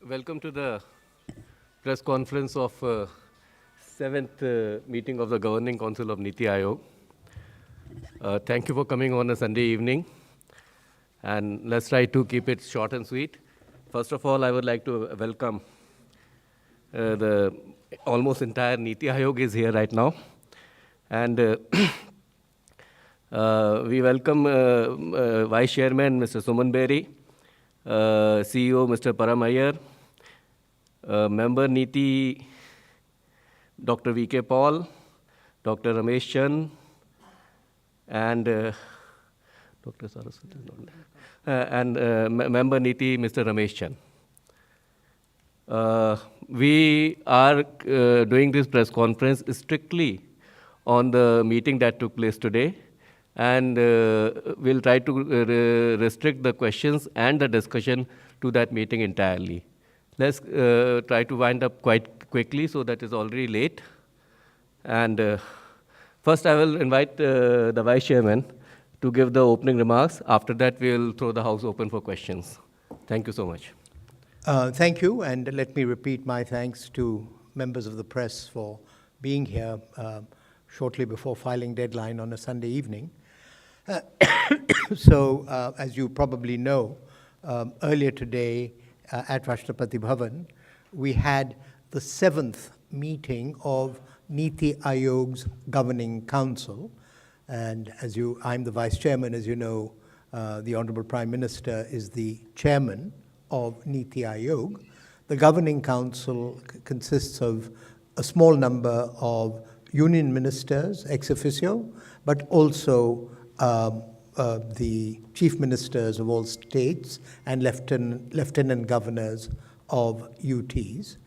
Welcome to the press conference of 7th meeting of the Governing Council of NITI Aayog. Thank you for coming on a Sunday evening. And let's try to keep it short and sweet. First of all, I would like to welcome the almost entire NITI Aayog is here right now. And we welcome Vice Chairman, Mr. Suman Bery, CEO, Mr. Parameswaran, Member NITI, Dr. V.K. Paul, Dr. Ramesh Chand, and Dr. Saraswati, and Member NITI, Mr. Ramesh Chand. We are doing this press conference strictly on the meeting that took place today, and we'll try to restrict the questions and the discussion to that meeting entirely. Let's try to wind up quite quickly so that it's already late. And first I will invite the Vice Chairman to give the opening remarks. After that, we'll throw the house open for questions. Thank you so much. Thank you, and let me repeat my thanks to members of the press for being here shortly before filing deadline on a Sunday evening. So, as you probably know, earlier today at Rashtrapati Bhavan, we had the 7th meeting of NITI Aayog's Governing Council. And I'm the Vice Chairman, as you know, the Honorable Prime Minister is the Chairman of NITI Aayog. The Governing Council consists of a small number of union ministers, ex officio, but also the chief ministers of all states and lieutenant governors of UTs.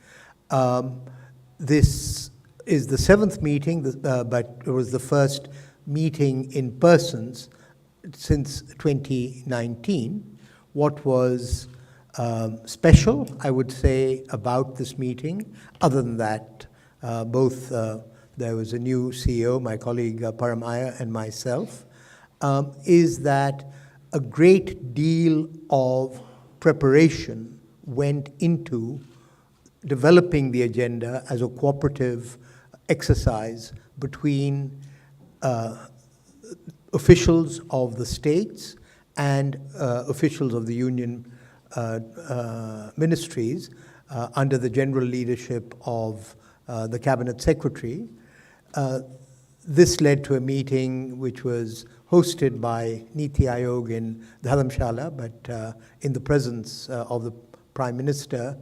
This is the 7th meeting, but it was the first meeting in person since 2019. What was special, I would say, about this meeting, other than that, there was a new CEO, my colleague Parameswaran and myself, is that a great deal of preparation went into developing the agenda as a cooperative exercise between officials of the states and officials of the union ministries under the general leadership of the Cabinet Secretary. This led to a meeting which was hosted by NITI Aayog in Dharamshala, but in the presence of the Prime Minister,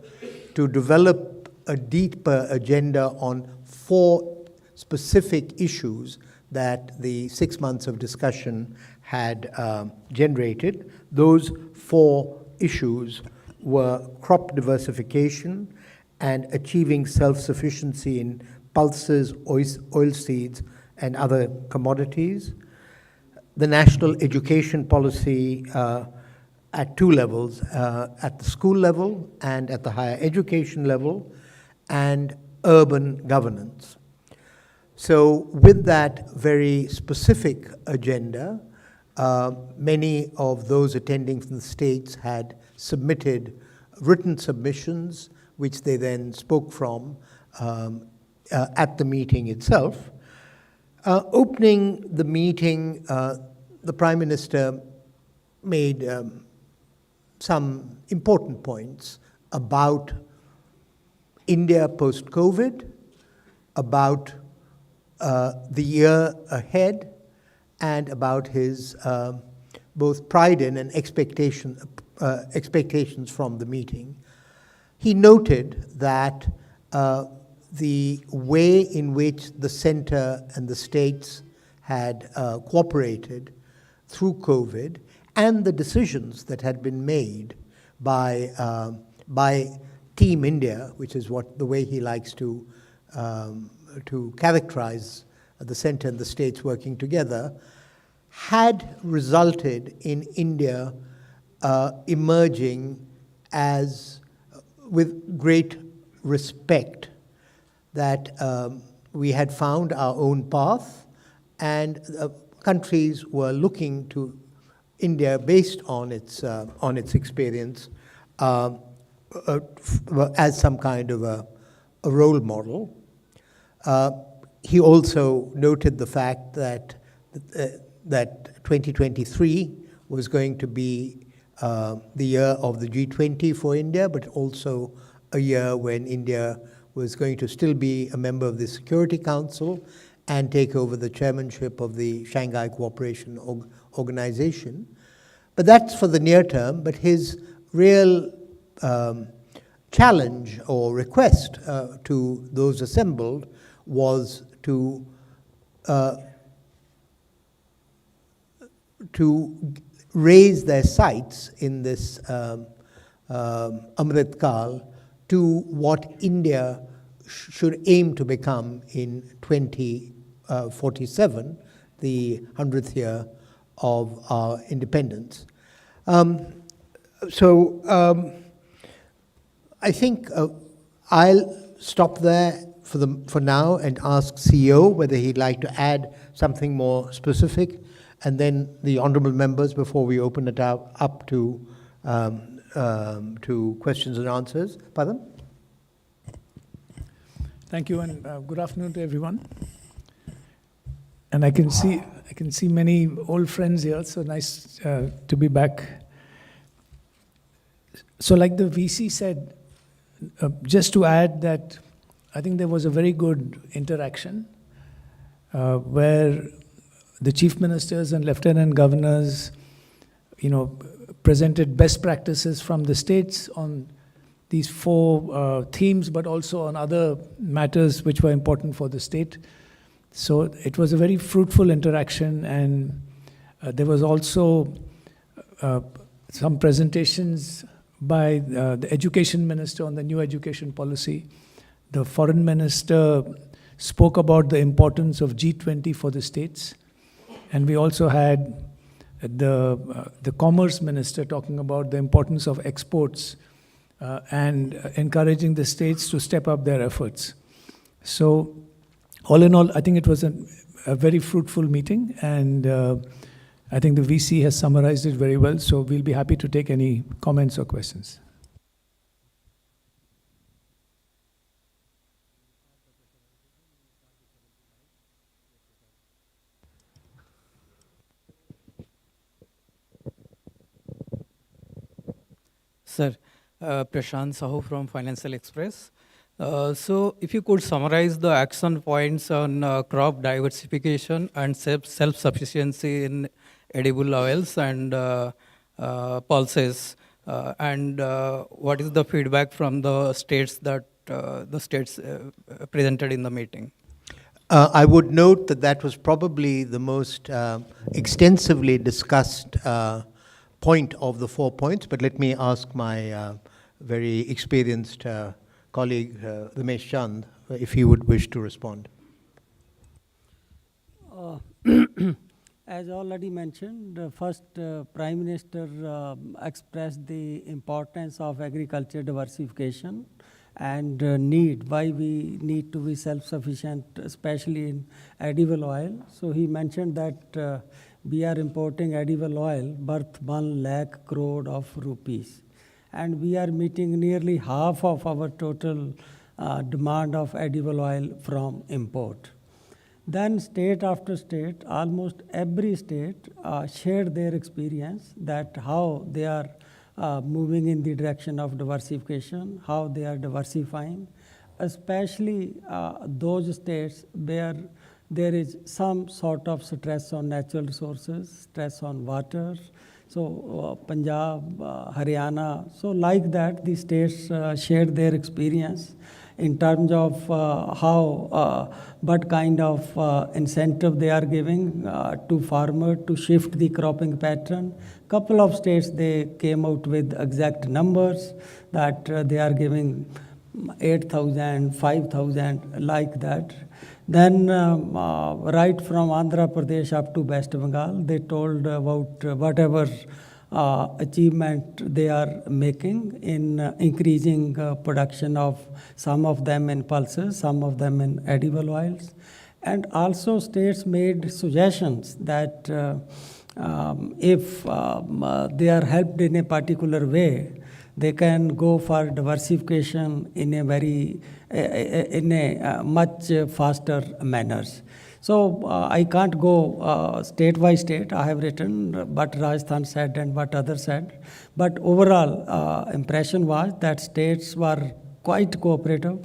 to develop a deeper agenda on 4 specific issues that the 6 months of discussion had generated. Those 4 issues were crop diversification and achieving self-sufficiency in pulses, oilseeds, and other commodities. The national education policy at 2 levels, at the school level and at the higher education level, and urban governance. So with that very specific agenda, many of those attending from the states had submitted written submissions, which they then spoke from at the meeting itself. Opening the meeting, the Prime Minister made some important points about India post-COVID, about the year ahead, and about his both pride in and expectations from the meeting. He noted that the way in which the center and the states had cooperated through COVID and the decisions that had been made by Team India, which is the way he likes to characterize the center and the states working together, had resulted in India emerging as with great respect, that we had found our own path, and countries were looking to India based on its experience as some kind of a role model. He also noted the fact that 2023 was going to be the year of the G20 for India, but also a year when India was going to still be a member of the Security Council and take over the chairmanship of the Shanghai Cooperation Organization. But that's for the near term, but his real challenge or request to those assembled was to raise their sights in this Amrit Kal to what India should aim to become in 2047, the 100th year of our independence. I think I'll stop there for now and ask CEO whether he'd like to add something more specific, and then the honourable members before we open it up to questions and answers. Padam? Thank you, and good afternoon to everyone. And I can see many old friends here, so nice to be back. So like the VC said, just to add that I think there was a very good interaction where the chief ministers and lieutenant governors, presented best practices from the states on these 4 themes, but also on other matters which were important for the state. So it was a very fruitful interaction, and there was also some presentations by the education minister on the new education policy. The foreign minister spoke about the importance of G20 for the states. And we also had the commerce minister talking about the importance of exports and encouraging the states to step up their efforts. So all in all, I think it was a very fruitful meeting, and I think the VC has summarized it very well, so we'll be happy to take any comments or questions. Sir, Prashant Sahu from Financial Express. So if you could summarize the action points on crop diversification and self-sufficiency in edible oils and pulses, and what is the feedback from the states that presented in the meeting? I would note that was probably the most extensively discussed point of the 4 points, but let me ask my very experienced colleague, Ramesh Chand, if he would wish to respond. As already mentioned, first Prime Minister expressed the importance of agriculture diversification and why we need to be self-sufficient, especially in edible oil. So he mentioned that we are importing edible oil worth 1 lakh crore of rupees. And we are meeting nearly half of our total demand of edible oil from import. Then state after state, almost every state shared their experience that how they are moving in the direction of diversification, how they are diversifying, especially those states where there is some sort of stress on natural resources, stress on water. So Punjab, Haryana, so like that, the states shared their experience in terms of what kind of incentive they are giving to farmer to shift the cropping pattern. Couple of states, they came out with exact numbers that they are giving 8,000, 5,000, like that. Then right from Andhra Pradesh up to West Bengal, they told about whatever achievement they are making in increasing production of some of them in pulses, some of them in edible oils. And also states made suggestions that if they are helped in a particular way, they can go for diversification in a very, much faster manners. So I can't go state by state. I have written what Rajasthan said and what others said. But overall impression was that states were quite cooperative.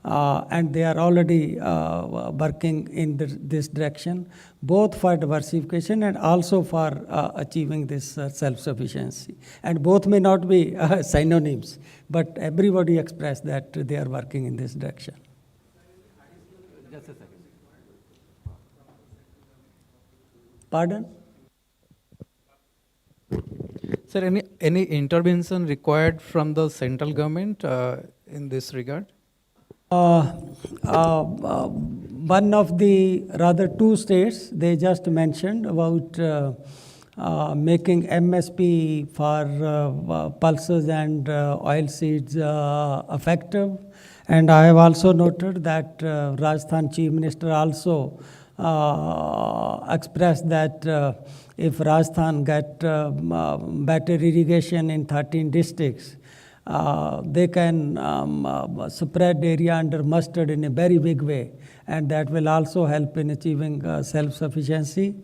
And they are already working in this direction, both for diversification and also for achieving this self-sufficiency. And both may not be synonyms, but everybody expressed that they are working in this direction. Just a second. Pardon? Sir, any intervention required from the central government in this regard? One of the rather two states they just mentioned about making MSP for pulses and oilseeds effective. And I have also noted that Rajasthan Chief Minister also expressed that if Rajasthan get better irrigation in 13 districts, they can spread area under mustard in a very big way, and that will also help in achieving self-sufficiency.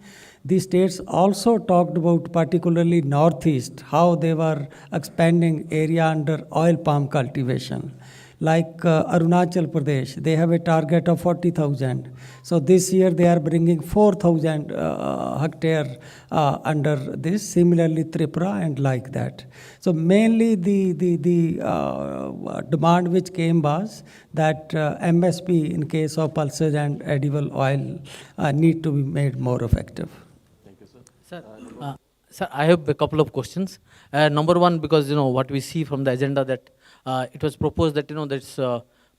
The states also talked about, particularly Northeast, how they were expanding area under oil palm cultivation. Like Arunachal Pradesh, they have a target of 40,000. So this year they are bringing 4,000 hectare under this. Similarly, Tripura and like that. So mainly the demand which came was that MSP in case of pulses and edible oil need to be made more effective. Thank you, sir. Sir, I have a couple of questions. Number one, because what we see from the agenda that it was proposed that this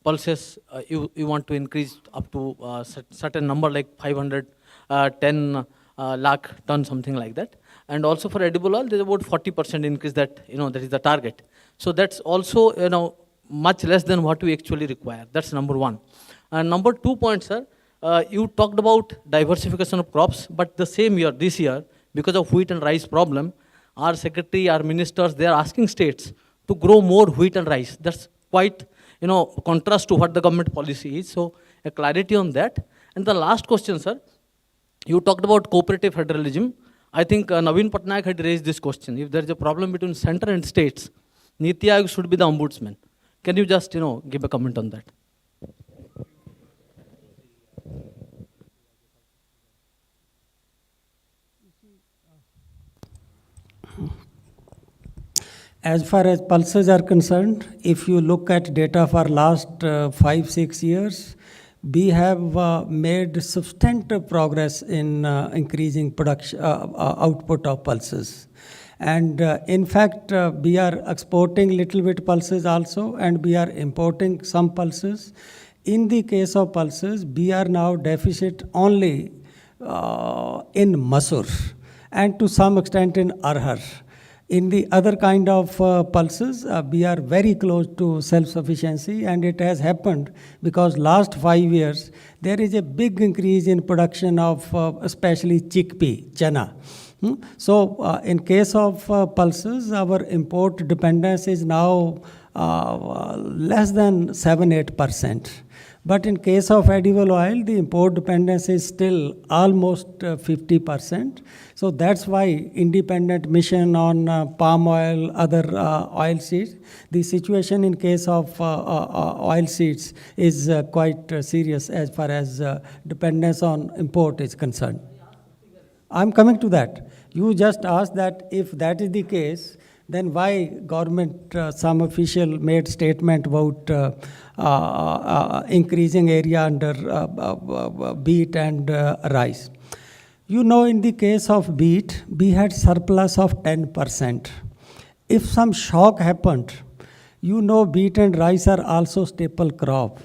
pulses you want to increase up to certain number like 510 lakh ton, something like that, and also for edible oil there's about 40% increase that that is the target. So that's also much less than what we actually require. That's number one. And number 2 point, sir, you talked about diversification of crops, but the same year, this year, because of wheat and rice problem, our secretary, our ministers, they are asking states to grow more wheat and rice. That's quite, contrast to what the government policy is. So a clarity on that. And the last question, sir, you talked about cooperative federalism. I think Naveen Patnaik had raised this question. If there is a problem between center and states, NITI Aayog should be the ombudsman. Can you just, give a comment on that? As far as pulses are concerned, if you look at data for last 5-6 years, we have made substantive progress in increasing production output of pulses. And in fact, we are exporting little bit pulses also, and we are importing some pulses. In the case of pulses, we are now deficit only in masur and to some extent in arhar. In the other kind of pulses, we are very close to self-sufficiency, and it has happened because last 5 years, there is a big increase in production of especially chickpea, chana. So in case of pulses, our import dependence is now less than 7-8%. But in case of edible oil, the import dependence is still almost 50%. So that's why independent mission on palm oil, other oil seeds, the situation in case of oil seeds is quite serious as far as dependence on import is concerned. I'm coming to that. You just asked that if that is the case, then why government, some official made statement about increasing area under beet and rice. In the case of beet, we had surplus of 10%. If some shock happened, beet and rice are also staple crop.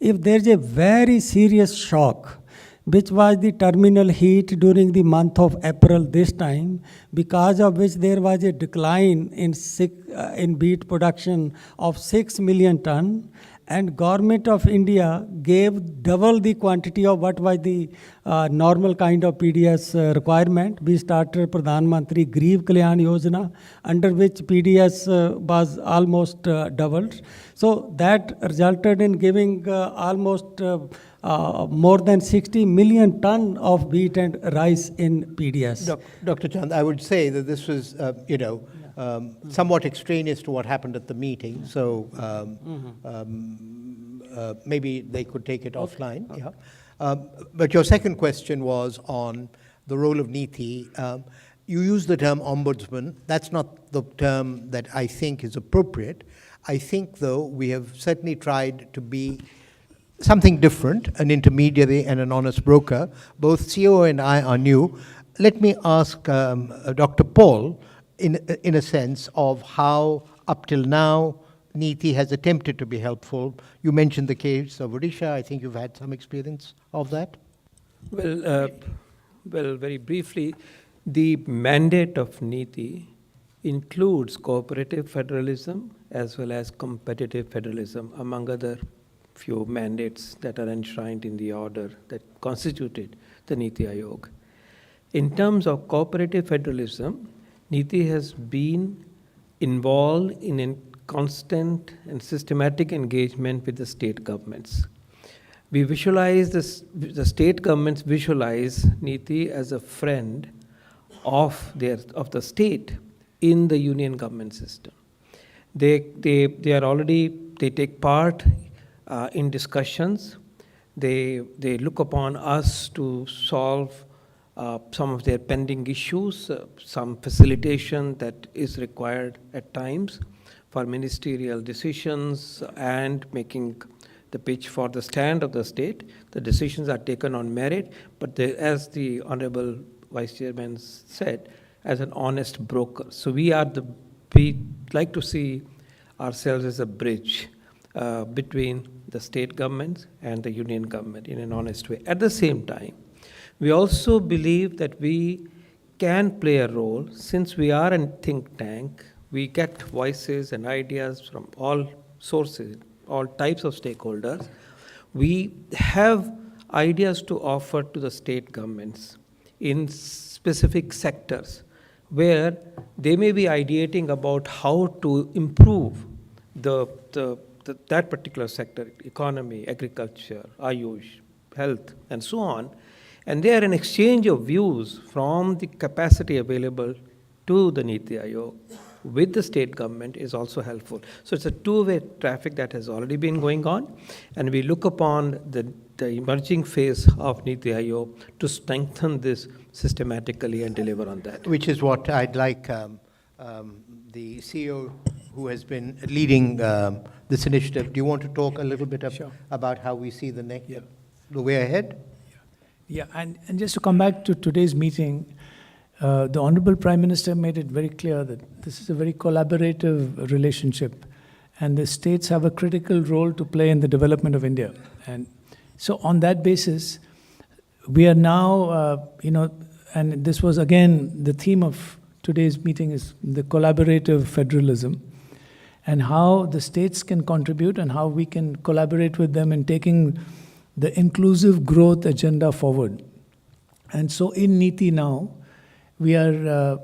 If there is a very serious shock, which was the terminal heat during the month of April this time, because of which there was a decline in beet production of 6 million ton, and Government of India gave double the quantity of what was the normal kind of PDS requirement. We started Pradhan Mantri Garib Kalyan Yojana, under which PDS was almost doubled. So that resulted in giving almost more than 60 million ton of wheat and rice in PDS. Dr. Chand, I would say that this was, somewhat extraneous to what happened at the meeting, so maybe they could take it offline. Yeah. But your second question was on the role of NITI. You used the term ombudsman. That's not the term that I think is appropriate. I think, though, we have certainly tried to be something different, an intermediary and an honest broker. Both CEO and I are new. Let me ask Dr. Paul, in a sense, of how up till now NITI has attempted to be helpful. You mentioned the case of Odisha. I think you've had some experience of that. Well, very briefly, the mandate of NITI includes cooperative federalism as well as competitive federalism, among other few mandates that are enshrined in the order that constituted the NITI Aayog. In terms of cooperative federalism, NITI has been involved in a constant and systematic engagement with the state governments. We visualize this, the state governments visualize NITI as a friend of the state in the union government system. They take part in discussions. They look upon us to solve some of their pending issues, some facilitation that is required at times for ministerial decisions and making the pitch for the stand of the state. The decisions are taken on merit, but as the Honorable Vice Chairman said, as an honest broker. So we like to see ourselves as a bridge between the state governments and the union government in an honest way. At the same time, we also believe that we can play a role. Since we are a think tank, we get voices and ideas from all sources, all types of stakeholders. We have ideas to offer to the state governments in specific sectors where they may be ideating about how to improve that particular sector, economy, agriculture, Aayush, health, and so on. And there an exchange of views from the capacity available to the NITI Aayog with the state government is also helpful. So it's a two-way traffic that has already been going on, and we look upon the emerging phase of NITI Aayog to strengthen this systematically and deliver on that. Which is what I'd like the CEO who has been leading this initiative. Do you want to talk a little bit about how we see the way ahead? Yeah, and just to come back to today's meeting, the Honorable Prime Minister made it very clear that this is a very collaborative relationship, and the states have a critical role to play in the development of India. And so on that basis, we are now, and this was again, the theme of today's meeting is the collaborative federalism, and how the states can contribute and how we can collaborate with them in taking the inclusive growth agenda forward. And so in NITI now, we are,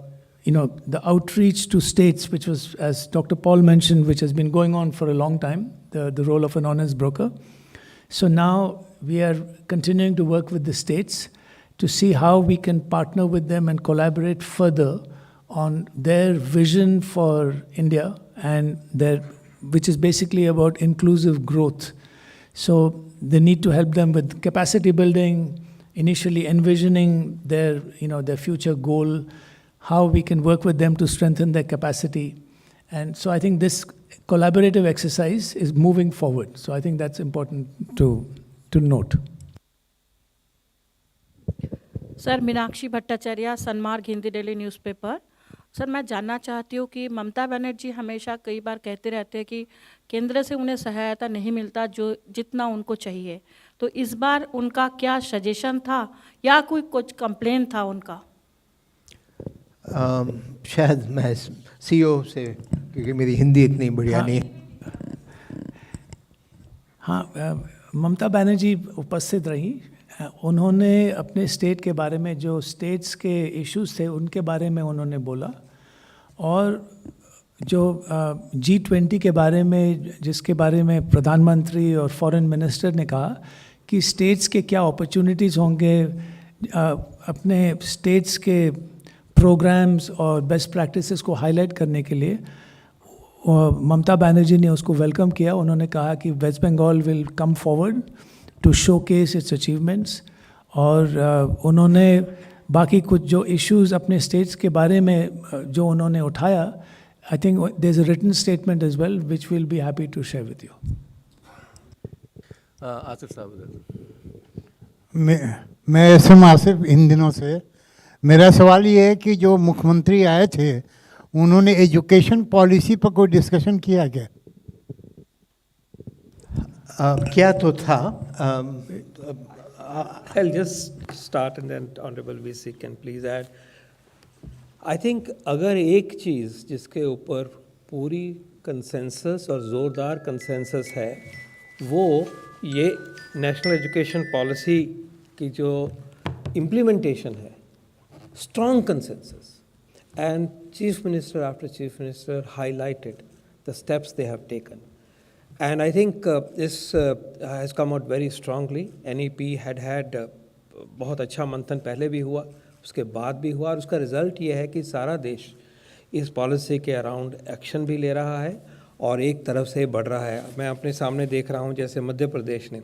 the outreach to states, which was, as Dr. Paul mentioned, which has been going on for a long time, the role of an honest broker. So now we are continuing to work with the states to see how we can partner with them and collaborate further on their vision for India, and which is basically about inclusive growth. So they need to help them with capacity building, initially envisioning their future goal, how we can work with them to strengthen their capacity. And so I think this collaborative exercise is moving forward. So I think that's important to note. Sir, Meenakshi Bhattacharya, Sanmarg Hindi daily newspaper. Sir, मैं जानना चाहती हूँ कि ममता बनर्जी हमेशा कई बार कहते रहते हैं कि केंद्र से उन्हें सहायता नहीं मिलता जो जितना उनको चाहिए, तो इस बार उनका क्या सजेशन था या कुछ कंप्लेन था उनका? शायद मैं सीईओ से, क्योंकि मेरी हिंदी इतनी बढ़िया नहीं है। हाँ, ममता बनर्जी उपस्थित रही। उन्होंने अपने स्टेट के बारे में, जो स्टेट्स के इश्यूज थे उनके बारे में उन्होंने बोला, और जो G20 के बारे में, जिसके बारे में प्रधानमंत्री और फॉरेन मिनिस्टर ने कहा कि स्टेट्स के क्या अपॉर्चुनिटीज़ होंगे, अपने स्टेट्स के प्रोग्राम्स और बेस्ट प्रैक्टिसेस को हाईलाइट करने के लिए ममता बनर्जी ने उसको वेलकम किया। उन्होंने कहा कि West Bengal will come forward to showcase its achievements, और उन्होंने बाकी कुछ जो इश्यूज अपने स्टेट्स के बारे में जो उन्होंने उठाया, I think there is a written statement as well which will be happy to share with you. Asif साहब, मैं एसएम आसिफ, इन दिनों से मेरा सवाल ये है कि जो मुख्यमंत्री आए थे उन्होंने एजुकेशन पॉलिसी पर कोई डिस्कशन किया क्या? क्या तो था। I'll just start and then Honorable VC can please add. I think अगर एक चीज़ जिसके ऊपर पूरी कंसेंसस और ज़ोरदार कंसेंसस है वो ये नेशनल एजुकेशन पॉलिसी की जो इम्प्लीमेंटेशन है, strong consensus, and Chief Minister after Chief Minister highlighted the steps they have taken. And I think this has come out very strongly. NEP had बहुत अच्छा मंथन पहले भी हुआ, उसके बाद भी हुआ, और उसका रिज़ल्ट ये है कि सारा देश इस पॉलिसी के अराउंड एक्शन भी ले रहा है और एक तरफ से बढ़ रहा है। मैं अपने सामने देख रहा हूँ जैसे मध्य प्रदेश ने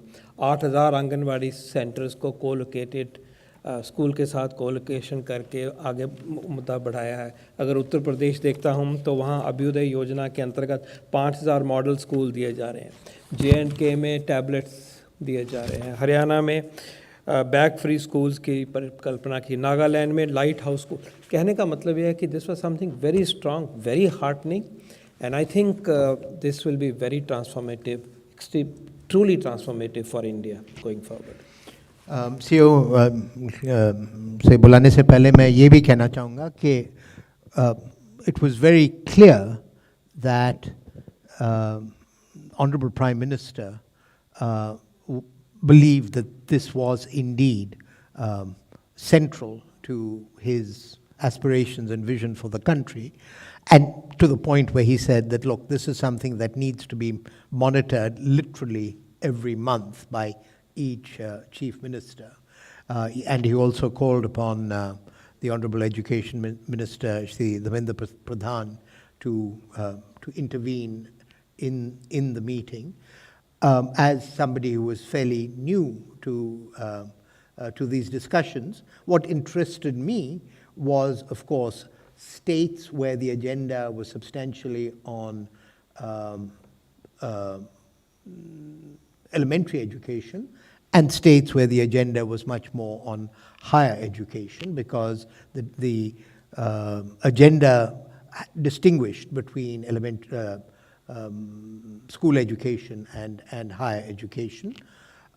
8000 आंगनबाड़ी सेंटर्स को कोलोकेटेड स्कूल के साथ कोलोकेशन करके आगे मुद्दा बढ़ाया है। अगर उत्तर प्रदेश देखता हूँ तो वहाँ अभ्युदय योजना के अंतर्गत 5000 मॉडल स्कूल दिए जा रहे हैं। J&K में टैबलेट्स दिए जा रहे हैं। हरियाणा में बैग फ्री स्कूल्स की परिकल्पना की। नागालैंड में लाइट हाउस स्कूल। कहने का मतलब यह है कि this was something very strong, very heartening, and I think this will be very transformative, truly transformative for India going forward. CO से बुलाने से पहले मैं ये भी कहना चाहूँगा कि it was very clear that honourable prime minister believed that this was indeed central to his aspirations and vision for the country, and to the point where he said that, look, this is something that needs to be monitored literally every month by each chief minister. And he also called upon the Honorable Education Minister, Shri Dharmendra Pradhan, to intervene in the meeting. As somebody who was fairly new to these discussions, what interested me was, of course, states where the agenda was substantially on elementary education, and states where the agenda was much more on higher education, because the agenda distinguished between school education and higher education.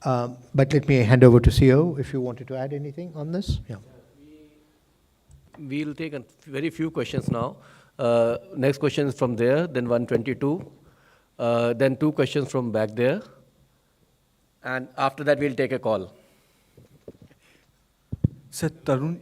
But let me hand over to CEO if you wanted to add anything on this. Yeah. We'll take a very few questions now. Next question is from there, then 122, then 2 questions from back there, and after that we'll take a call. Sir, Tarun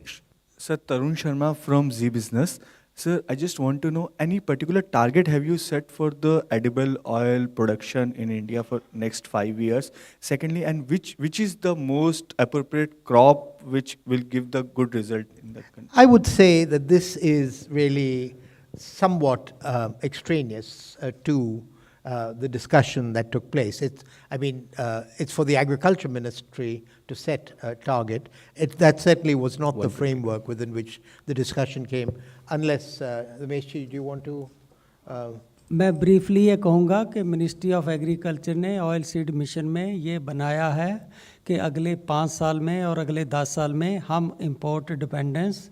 Sharma from Z Business. Sir, I just want to know, any particular target have you set for the edible oil production in India for next 5 years? Secondly, and which is the most appropriate crop which will give the good result in that country? I would say that this is really somewhat extraneous to the discussion that took place. It's for the Agriculture Ministry to set a target. That certainly was not the framework within which the discussion came. Unless, Ramesh ji, do you want to? मैं briefly ये कहूँगा कि ministry of agriculture ने oil seed mission में ये बनाया है कि अगले 5 साल में और अगले 10 साल में हम इंपोर्ट डिपेंडेंस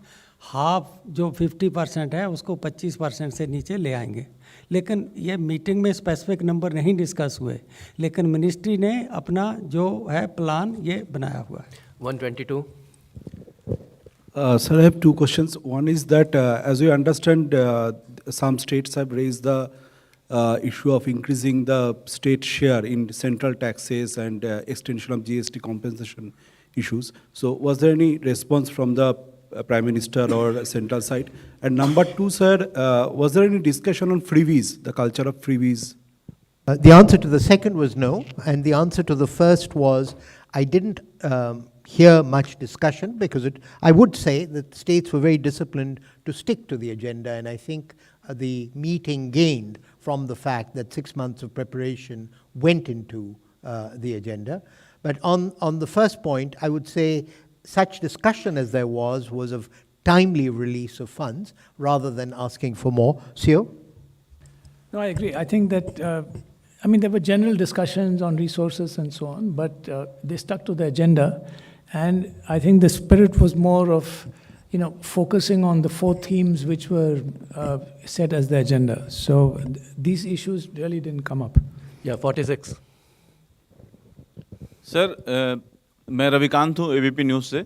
हाफ जो 50% है उसको 25% से नीचे ले आएंगे। लेकिन ये मीटिंग में स्पेसिफिक नंबर नहीं डिस्कस हुए, लेकिन मिनिस्ट्री ने अपना जो है प्लान ये बनाया हुआ है। 122. Sir, I have 2 questions. One is that, as we understand, some states have raised the issue of increasing the state share in central taxes and extension of GST compensation issues. So was there any response from the Prime Minister or central side? And number two, sir, was there any discussion on freebies, the culture of freebies? The answer to the second was no, and the answer to the first was I didn't hear much discussion because I would say that states were very disciplined to stick to the agenda, and I think the meeting gained from the fact that 6 months of preparation went into the agenda. But on the first point, I would say such discussion as there was of timely release of funds rather than asking for more. Sio? No, I agree. I think that, there were general discussions on resources and so on, but they stuck to the agenda. And I think the spirit was more of, focusing on the 4 themes which were set as the agenda. So these issues really didn't come up. Yeah, 46. Sir मैं रविकांत हूँ ABP news से।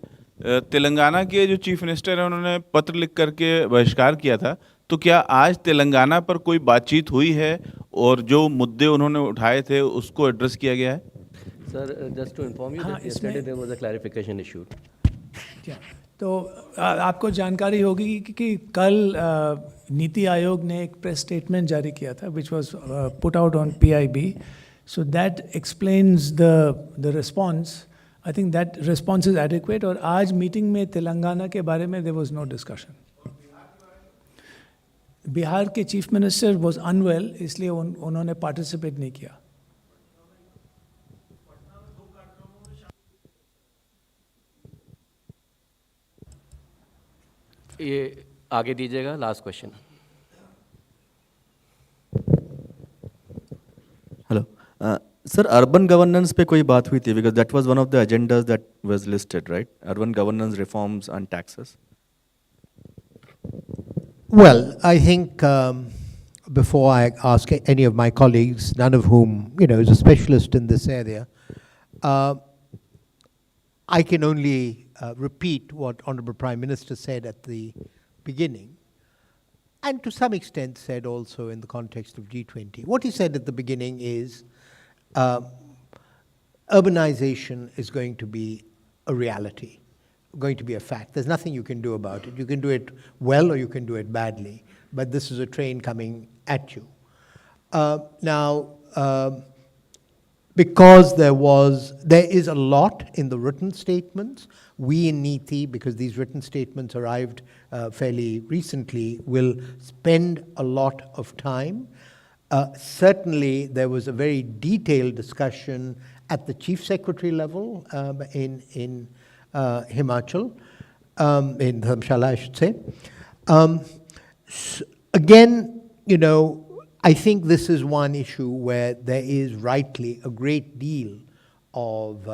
तेलंगाना के जो chief minister हैं उन्होंने पत्र लिख करके बहिष्कार किया था, तो क्या आज तेलंगाना पर कोई बातचीत हुई है और जो मुद्दे उन्होंने उठाए थे उसको एड्रेस किया गया है? Sir, just to inform you that yesterday there was a clarification issued. तो आपको जानकारी होगी कि कल नीति आयोग ने एक प्रेस स्टेटमेंट जारी किया था which was put out on PIB. So that explains the response. I think that response is adequate. और आज मीटिंग में तेलंगाना के बारे में there was no discussion. Bihar के चीफ मिनिस्टर was unwell, इसलिए उन्होंने participate नहीं किया. ये आगे दीजिएगा, last question. Hello sir, urban governance पे कोई बात हुई थी? Because that was one of the agendas that was listed, right? Urban governance reforms and taxes. Well, I think before I ask any of my colleagues, none of whom is a specialist in this area, I can only repeat what Honorable Prime Minister said at the beginning, and to some extent said also in the context of G20. What he said at the beginning is urbanization is going to be a reality, going to be a fact. There's nothing you can do about it. You can do it well or you can do it badly, but this is a train coming at you. Because there is a lot in the written statements, we in NITI, because these written statements arrived fairly recently, will spend a lot of time. Certainly, there was a very detailed discussion at the Chief Secretary level in Himachal, in Dharamshala, I should say. Again, I think this is one issue where there is rightly a great deal of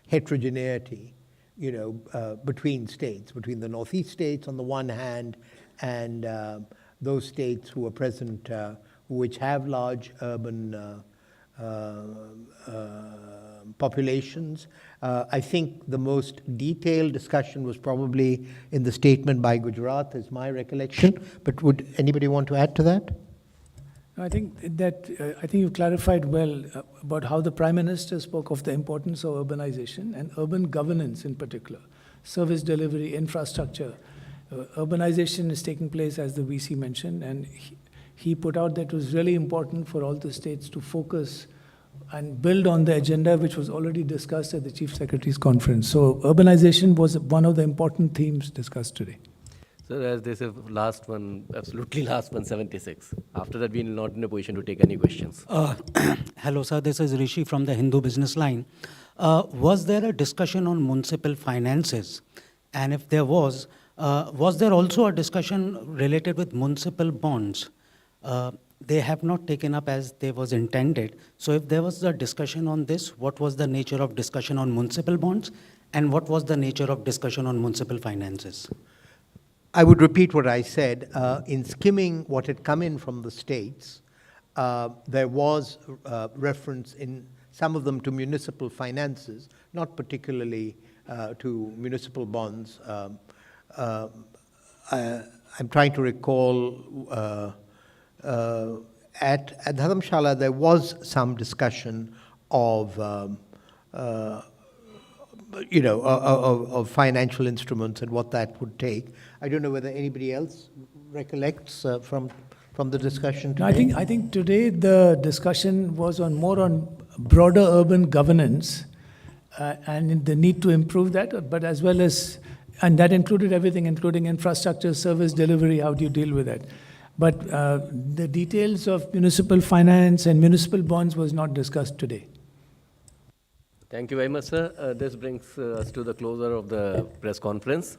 heterogeneity, between states, between the Northeast states on the one hand and those states who are present, which have large urban populations. I think the most detailed discussion was probably in the statement by Gujarat, is my recollection. But would anybody want to add to that? I think you clarified well about how the Prime Minister spoke of the importance of urbanization and urban governance in particular, service delivery, infrastructure. Urbanization is taking place, as the VC mentioned, and he put out that it was really important for all the states to focus and build on the agenda which was already discussed at the Chief Secretary's conference. So urbanization was one of the important themes discussed today. Sir, as this is last one, absolutely last one, 76. After that, we are not in a position to take any questions. Hello, sir. This is Rishi from the Hindu Business Line. Was there a discussion on municipal finances? And if there was there also a discussion related with municipal bonds? They have not taken up as they was intended. So if there was a discussion on this, what was the nature of discussion on municipal bonds? And what was the nature of discussion on municipal finances? I would repeat what I said. In skimming what had come in from the states, there was reference in some of them to municipal finances, not particularly to municipal bonds. I'm trying to recall at Dharamshala, there was some discussion of, of financial instruments and what that would take. I don't know whether anybody else recollects from the discussion today. No, I think today the discussion was more on broader urban governance and the need to improve that, but as well as, and that included everything, including infrastructure, service delivery, how do you deal with that? But the details of municipal finance and municipal bonds was not discussed today. Thank you very much, sir. This brings us to the closure of the press conference.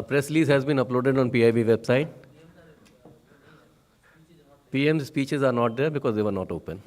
Press release has been uploaded on PIB website. PM's speeches are not there because they were not open.